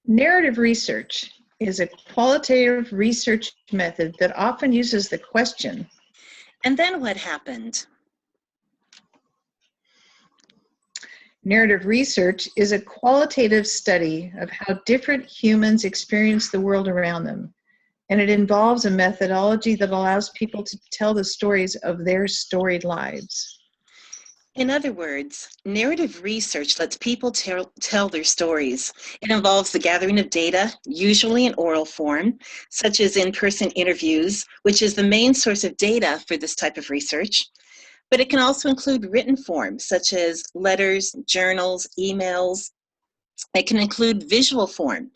Narrative research is a qualitative research method that often uses the question, "And then what happened?" Narrative research is a qualitative study of how different humans experience the world around them, and it involves a methodology that allows people to tell the stories of their storied lives. In other words, narrative research lets people tell their stories. It involves the gathering of data, usually in oral form, such as in-person interviews, which is the main source of data for this type of research. But it can also include written form, such as letters, journals, emails. It can include visual form,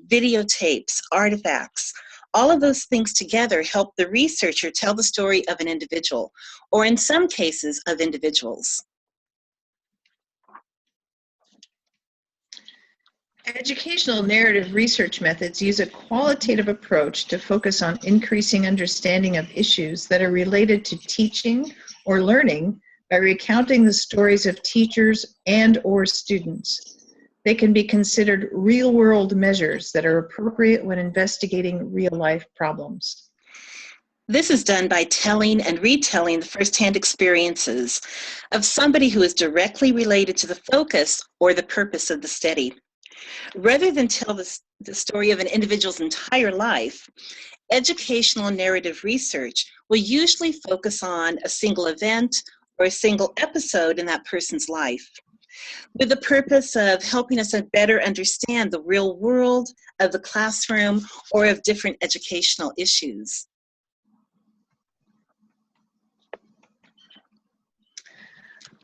videotapes, artifacts. All of those things together help the researcher tell the story of an individual, or in some cases, of individuals. Educational narrative research methods use a qualitative approach to focus on increasing understanding of issues that are related to teaching or learning by recounting the stories of teachers and/or students. They can be considered real-world measures that are appropriate when investigating real-life problems. This is done by telling and retelling the firsthand experiences of somebody who is directly related to the focus or the purpose of the study. Rather than tell the story of an individual's entire life, educational narrative research will usually focus on a single event or a single episode in that person's life, with the purpose of helping us better understand the real world of the classroom or of different educational issues.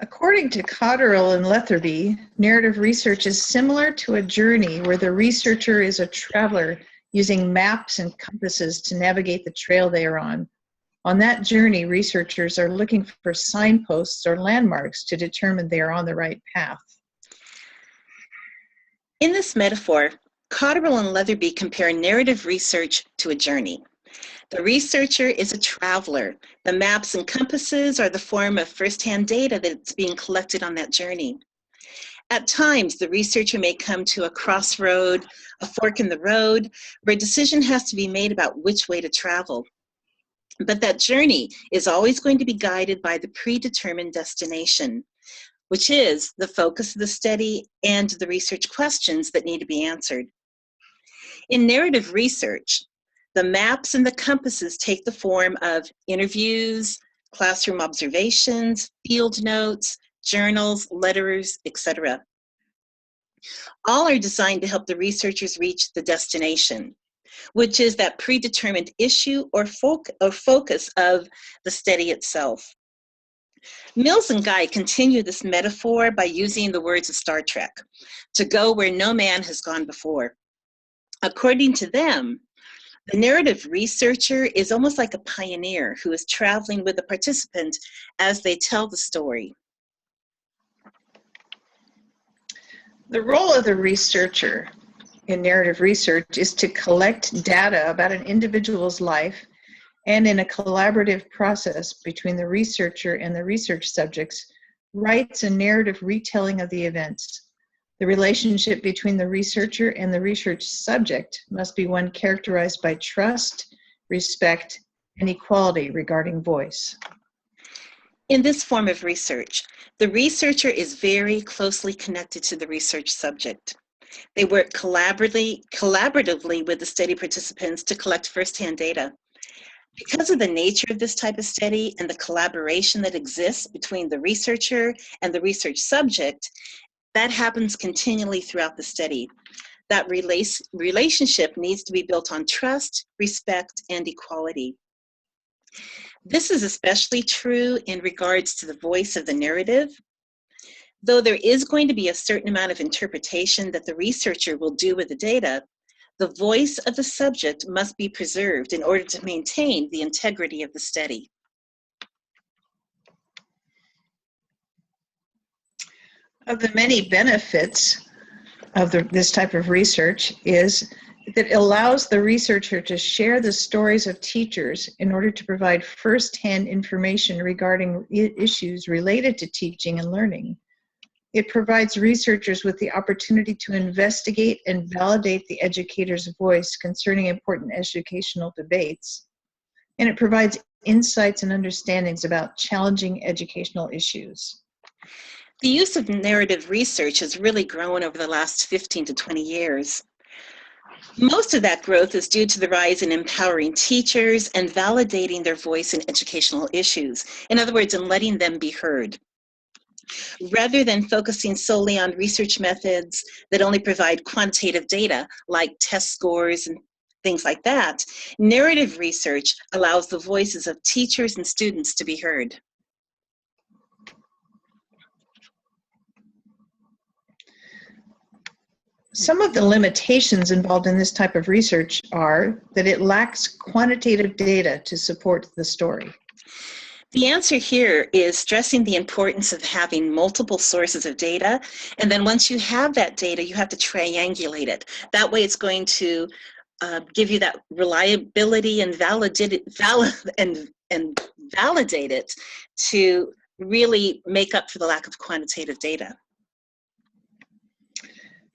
According to Cotterill and Letherby, narrative research is similar to a journey where the researcher is a traveler using maps and compasses to navigate the trail they are on. On that journey, researchers are looking for signposts or landmarks to determine they are on the right path. In this metaphor, Cotterill and Letherby compare narrative research to a journey. The researcher is a traveler. The maps and compasses are the form of firsthand data that's being collected on that journey. At times, the researcher may come to a crossroad, a fork in the road, where a decision has to be made about which way to travel. But that journey is always going to be guided by the predetermined destination, which is the focus of the study and the research questions that need to be answered. In narrative research, the maps and the compasses take the form of interviews, classroom observations, field notes, journals, letters, etc. All are designed to help the researchers reach the destination, which is that predetermined issue or focus of the study itself. Mills and Guy continue this metaphor by using the words of Star Trek, to go where no man has gone before. According to them, the narrative researcher is almost like a pioneer who is traveling with the participant as they tell the story. The role of the researcher in narrative research is to collect data about an individual's life, and in a collaborative process between the researcher and the research subjects, writes a narrative retelling of the events. The relationship between the researcher and the research subject must be one characterized by trust, respect, and equality regarding voice. In this form of research, the researcher is very closely connected to the research subject. They work collaboratively with the study participants to collect firsthand data. Because of the nature of this type of study and the collaboration that exists between the researcher and the research subject, that happens continually throughout the study. That relationship needs to be built on trust, respect, and equality. This is especially true in regards to the voice of the narrative. Though there is going to be a certain amount of interpretation that the researcher will do with the data, the voice of the subject must be preserved in order to maintain the integrity of the study. Of the many benefits of this type of research is that it allows the researcher to share the stories of teachers in order to provide firsthand information regarding issues related to teaching and learning. It provides researchers with the opportunity to investigate and validate the educator's voice concerning important educational debates. And it provides insights and understandings about challenging educational issues. The use of narrative research has really grown over the last 15 to 20 years. Most of that growth is due to the rise in empowering teachers and validating their voice in educational issues. In other words, in letting them be heard. Rather than focusing solely on research methods that only provide quantitative data, like test scores and things like that, narrative research allows the voices of teachers and students to be heard. Some of the limitations involved in this type of research are that it lacks quantitative data to support the story. The answer here is stressing the importance of having multiple sources of data, and then once you have that data, you have to triangulate it. That way it's going to give you that reliability and validate it to really make up for the lack of quantitative data.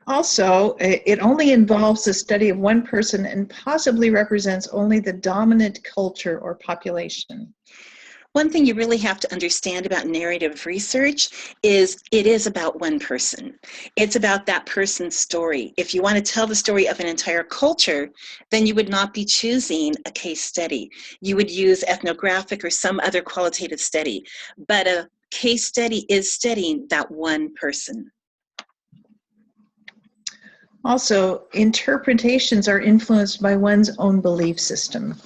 Also, it only involves the study of one person and possibly represents only the dominant culture or population. One thing you really have to understand about narrative research is it is about one person. It's about that person's story. If you want to tell the story of an entire culture, then you would not be choosing a case study. You would use ethnographic or some other qualitative study. But a case study is studying that one person. Also, interpretations are influenced by one's own belief system.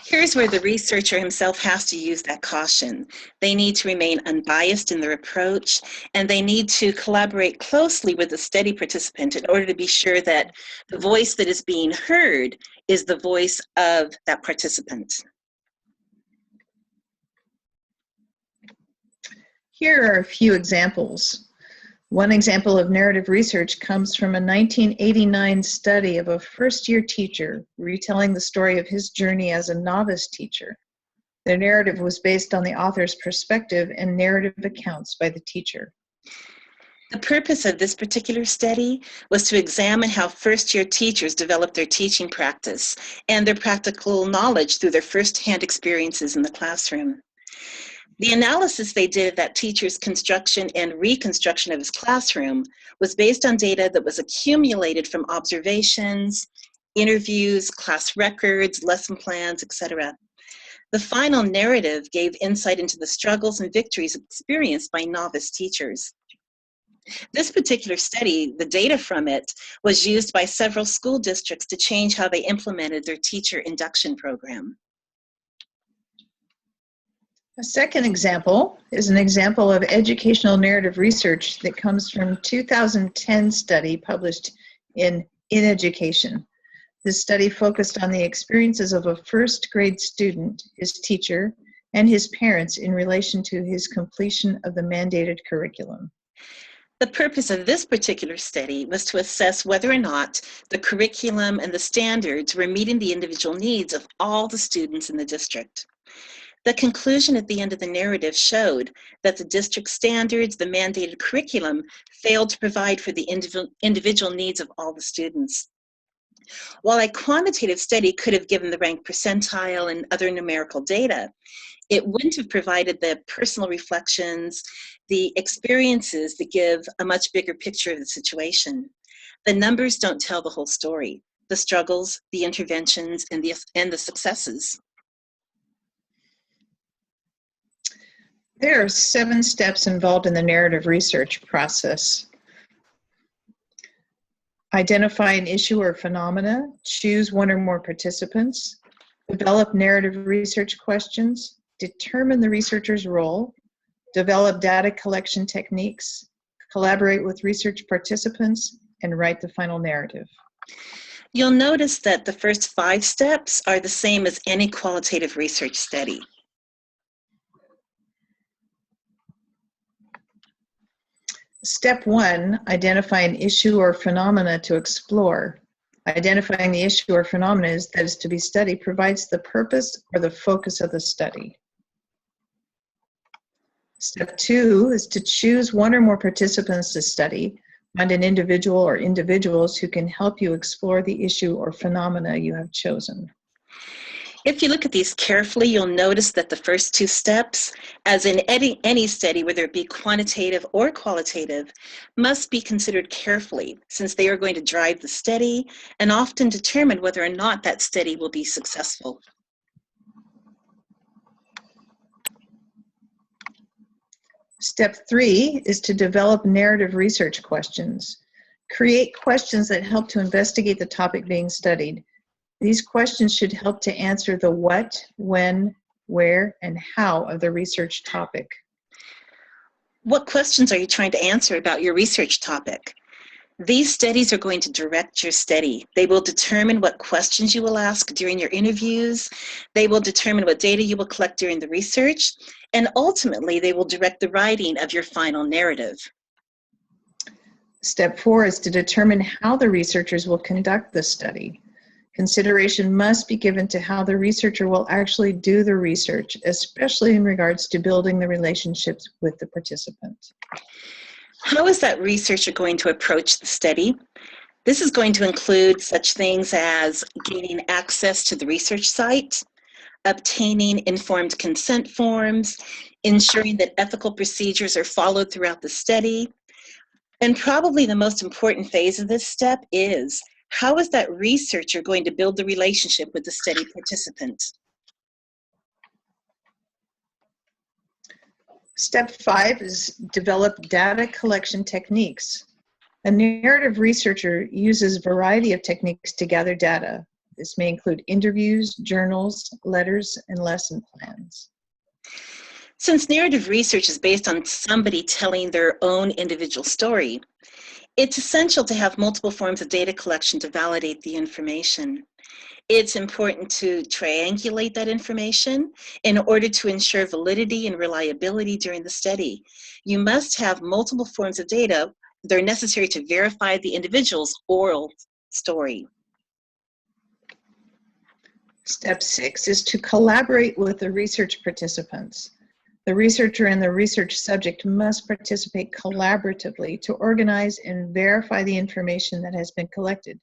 Here's where the researcher himself has to use that caution. They need to remain unbiased in their approach, and they need to collaborate closely with the study participant in order to be sure that the voice that is being heard is the voice of that participant. Here are a few examples. One example of narrative research comes from a 1989 study of a first-year teacher retelling the story of his journey as a novice teacher. The narrative was based on the author's perspective and narrative accounts by the teacher. The purpose of this particular study was to examine how first-year teachers developed their teaching practice and their practical knowledge through their first-hand experiences in the classroom. The analysis they did of that teacher's construction and reconstruction of his classroom was based on data that was accumulated from observations, interviews, class records, lesson plans, etc. The final narrative gave insight into the struggles and victories experienced by novice teachers. This particular study, the data from it, was used by several school districts to change how they implemented their teacher induction program. A second example is an example of educational narrative research that comes from a 2010 study published in Education. This study focused on the experiences of a first grade student, his teacher, and his parents in relation to his completion of the mandated curriculum. The purpose of this particular study was to assess whether or not the curriculum and the standards were meeting the individual needs of all the students in the district. The conclusion at the end of the narrative showed that the district standards, the mandated curriculum, failed to provide for the individual needs of all the students. While a quantitative study could have given the rank percentile and other numerical data, it wouldn't have provided the personal reflections, the experiences that give a much bigger picture of the situation. The numbers don't tell the whole story, the struggles, the interventions, and the successes. There are 7 steps involved in the narrative research process. Identify an issue or phenomena, choose one or more participants, develop narrative research questions, determine the researcher's role, develop data collection techniques, collaborate with research participants, and write the final narrative. You'll notice that the first 5 steps are the same as any qualitative research study. Step 1, identify an issue or phenomena to explore. Identifying the issue or phenomena that is to be studied provides the purpose or the focus of the study. Step 2 is to choose one or more participants to study. Find an individual or individuals who can help you explore the issue or phenomena you have chosen. If you look at these carefully, you'll notice that the first two steps, as in any study, whether it be quantitative or qualitative, must be considered carefully, since they are going to drive the study and often determine whether or not that study will be successful. Step 3 is to develop narrative research questions. Create questions that help to investigate the topic being studied. These questions should help to answer the what, when, where, and how of the research topic. What questions are you trying to answer about your research topic? These studies are going to direct your study. They will determine what questions you will ask during your interviews. They will determine what data you will collect during the research. And ultimately, they will direct the writing of your final narrative. Step 4 is to determine how the researchers will conduct the study. Consideration must be given to how the researcher will actually do the research, especially in regards to building the relationships with the participant. How is that researcher going to approach the study? This is going to include such things as gaining access to the research site, obtaining informed consent forms, ensuring that ethical procedures are followed throughout the study. And probably the most important phase of this step is, how is that researcher going to build the relationship with the study participant? Step 5 is develop data collection techniques. A narrative researcher uses a variety of techniques to gather data. This may include interviews, journals, letters, and lesson plans. Since narrative research is based on somebody telling their own individual story, it's essential to have multiple forms of data collection to validate the information. It's important to triangulate that information in order to ensure validity and reliability during the study. You must have multiple forms of data that are necessary to verify the individual's oral story. Step 6 is to collaborate with the research participants. The researcher and the research subject must participate collaboratively to organize and verify the information that has been collected.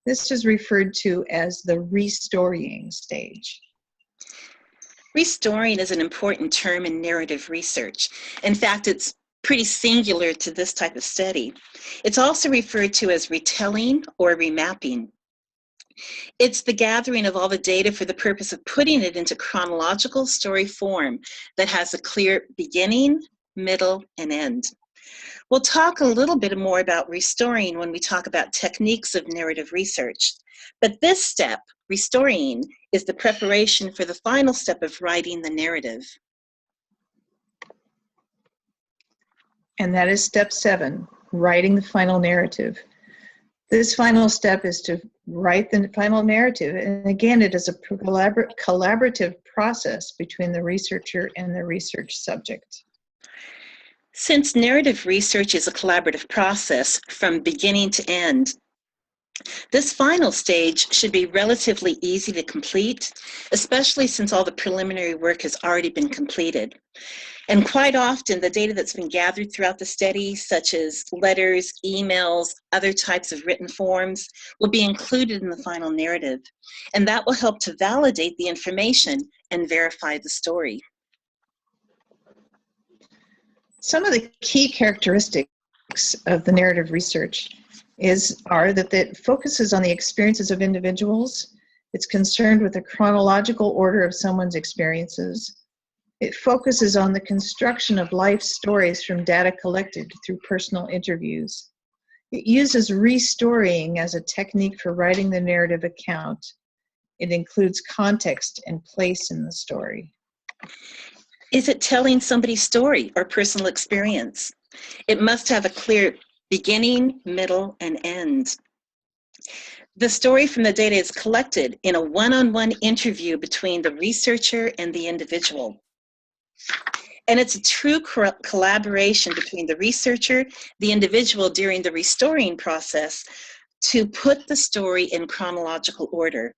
This is referred to as the restorying stage. Restoring is an important term in narrative research. In fact, it's pretty singular to this type of study. It's also referred to as retelling or remapping. It's the gathering of all the data for the purpose of putting it into chronological story form that has a clear beginning, middle, and end. We'll talk a little bit more about restoring when we talk about techniques of narrative research. But this step, restoring, is the preparation for the final step of writing the narrative. And that is step 7, writing the final narrative. This final step is to write the final narrative. And again, it is a collaborative process between the researcher and the research subject. Since narrative research is a collaborative process from beginning to end, this final stage should be relatively easy to complete, especially since all the preliminary work has already been completed. And quite often, the data that's been gathered throughout the study, such as letters, emails, other types of written forms, will be included in the final narrative. And that will help to validate the information and verify the story. Some of the key characteristics of the narrative research are that it focuses on the experiences of individuals. It's concerned with the chronological order of someone's experiences. It focuses on the construction of life stories from data collected through personal interviews. It uses restorying as a technique for writing the narrative account. It includes context and place in the story. Is it telling somebody's story or personal experience? It must have a clear beginning, middle, and end. The story from the data is collected in a one-on-one interview between the researcher and the individual. And it's a true collaboration between the researcher, the individual during the restoring process to put the story in chronological order.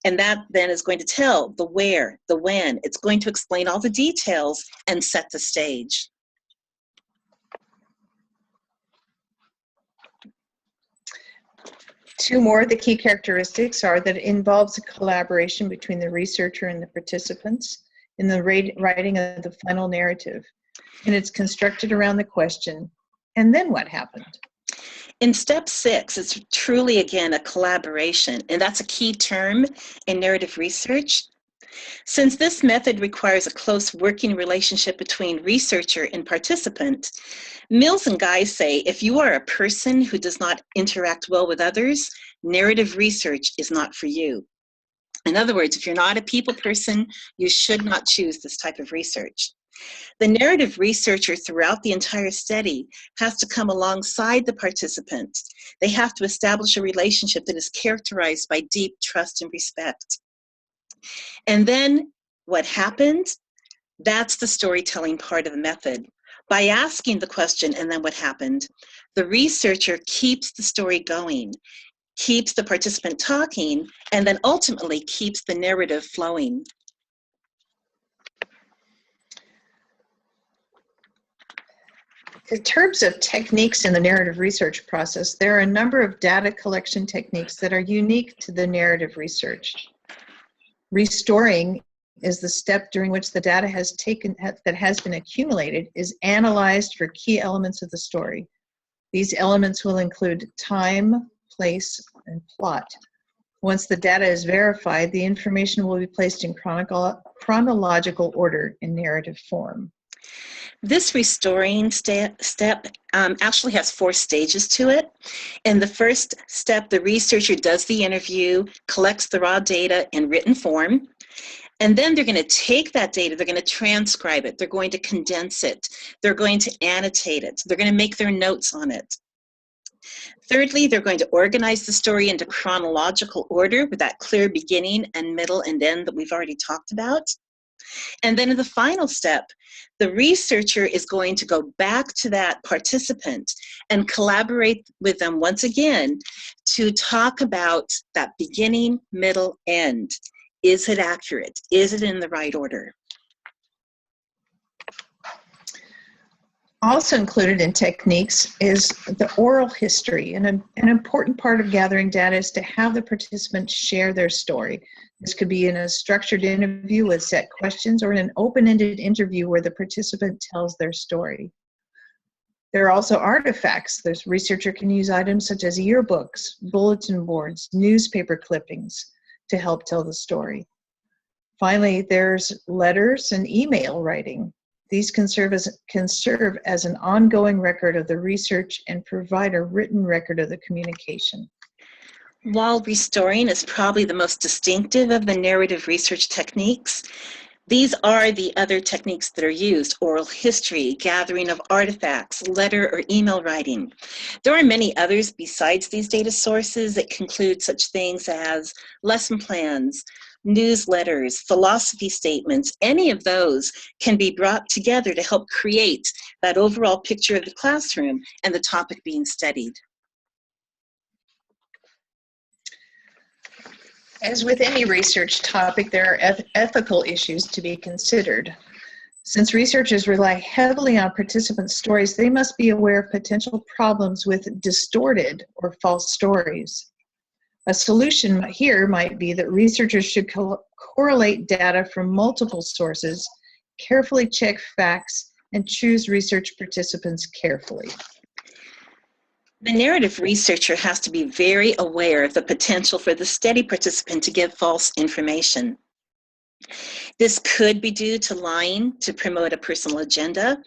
And that then is going to tell the where, the when. It's going to explain all the details and set the stage. Two more of the key characteristics are that it involves a collaboration between the researcher and the participants in the writing of the final narrative. And it's constructed around the question, and then what happened? In step 6, it's truly, again, a collaboration, and that's a key term in narrative research. Since this method requires a close working relationship between researcher and participant, Mills and Guy say if you are a person who does not interact well with others, narrative research is not for you. In other words, if you're not a people person, you should not choose this type of research. The narrative researcher throughout the entire study has to come alongside the participant. They have to establish a relationship that is characterized by deep trust and respect. And then what happened? That's the storytelling part of the method. By asking the question, and then what happened, the researcher keeps the story going, keeps the participant talking, and then ultimately keeps the narrative flowing. In terms of techniques in the narrative research process, there are a number of data collection techniques that are unique to the narrative research. Restoring is the step during which the data that has been accumulated is analyzed for key elements of the story. These elements will include time, place, and plot. Once the data is verified, the information will be placed in chronological order in narrative form. This restoring step actually has 4 stages to it. In the first step, the researcher does the interview, collects the raw data in written form, and then they're going to take that data, they're going to transcribe it, they're going to condense it, they're going to annotate it, they're going to make their notes on it. Thirdly, they're going to organize the story into chronological order with that clear beginning and middle and end that we've already talked about. And then in the final step, the researcher is going to go back to that participant and collaborate with them once again to talk about that beginning, middle, end. Is it accurate? Is it in the right order? Also included in techniques is the oral history. And an important part of gathering data is to have the participants share their story. This could be in a structured interview with set questions or in an open-ended interview where the participant tells their story. There are also artifacts. The researcher can use items such as yearbooks, bulletin boards, newspaper clippings to help tell the story. Finally, there's letters and email writing. These can serve as an ongoing record of the research and provide a written record of the communication. While restoring is probably the most distinctive of the narrative research techniques, these are the other techniques that are used: oral history, gathering of artifacts, letter or email writing. There are many others besides these data sources that include such things as lesson plans, newsletters, philosophy statements. Any of those can be brought together to help create that overall picture of the classroom and the topic being studied. As with any research topic, there are ethical issues to be considered. Since researchers rely heavily on participant stories, they must be aware of potential problems with distorted or false stories. A solution here might be that researchers should correlate data from multiple sources, carefully check facts, and choose research participants carefully. The narrative researcher has to be very aware of the potential for the study participant to give false information. This could be due to lying to promote a personal agenda,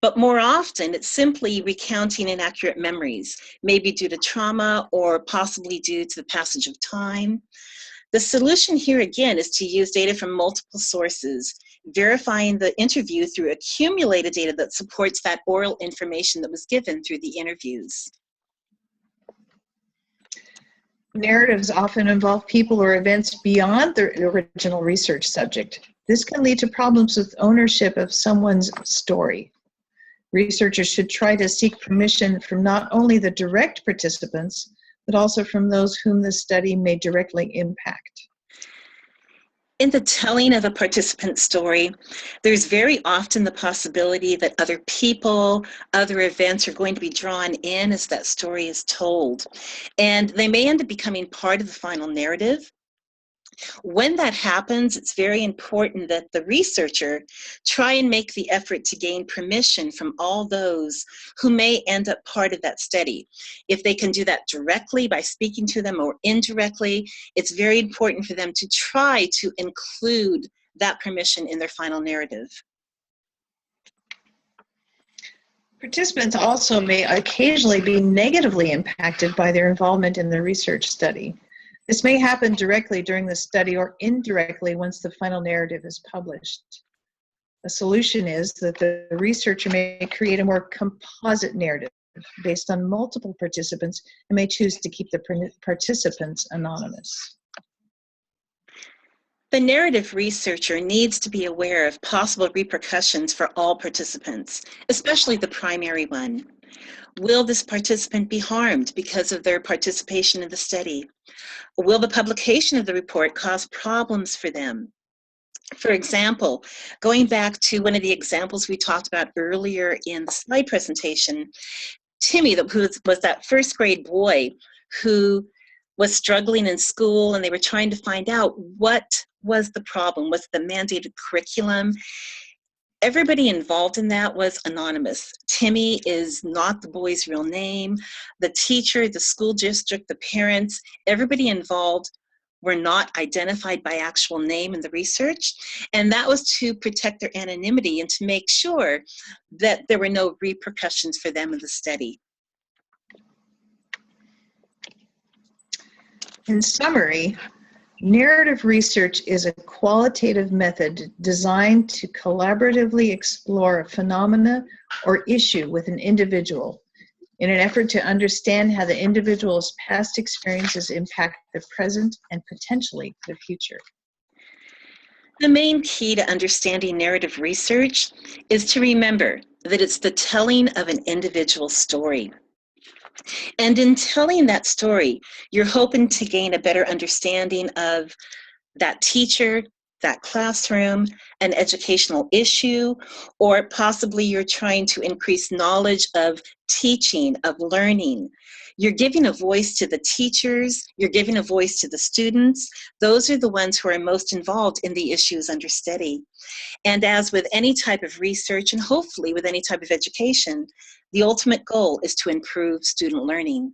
but more often it's simply recounting inaccurate memories, maybe due to trauma or possibly due to the passage of time. The solution here again is to use data from multiple sources, verifying the interview through accumulated data that supports that oral information that was given through the interviews. Narratives often involve people or events beyond the original research subject. This can lead to problems with ownership of someone's story. Researchers should try to seek permission from not only the direct participants, but also from those whom the study may directly impact. In the telling of a participant's story, there's very often the possibility that other people, other events are going to be drawn in as that story is told. And they may end up becoming part of the final narrative. When that happens, it's very important that the researcher try and make the effort to gain permission from all those who may end up part of that study. If they can do that directly by speaking to them or indirectly, it's very important for them to try to include that permission in their final narrative. Participants also may occasionally be negatively impacted by their involvement in the research study. This may happen directly during the study or indirectly once the final narrative is published. A solution is that the researcher may create a more composite narrative based on multiple participants and may choose to keep the participants anonymous. The narrative researcher needs to be aware of possible repercussions for all participants, especially the primary one. Will this participant be harmed because of their participation in the study? Will the publication of the report cause problems for them? For example, going back to one of the examples we talked about earlier in the slide presentation, Timmy, who was that first grade boy who was struggling in school, and they were trying to find out what was the problem, was the mandated curriculum. Everybody involved in that was anonymous. Timmy is not the boy's real name. The teacher, the school district, the parents, everybody involved were not identified by actual name in the research. And that was to protect their anonymity and to make sure that there were no repercussions for them in the study. In summary, narrative research is a qualitative method designed to collaboratively explore a phenomena or issue with an individual in an effort to understand how the individual's past experiences impact the present and potentially the future. The main key to understanding narrative research is to remember that it's the telling of an individual story. And in telling that story, you're hoping to gain a better understanding of that teacher, that classroom, an educational issue, or possibly you're trying to increase knowledge of teaching, of learning. You're giving a voice to the teachers, you're giving a voice to the students. Those are the ones who are most involved in the issues under study. And as with any type of research, and hopefully with any type of education, the ultimate goal is to improve student learning.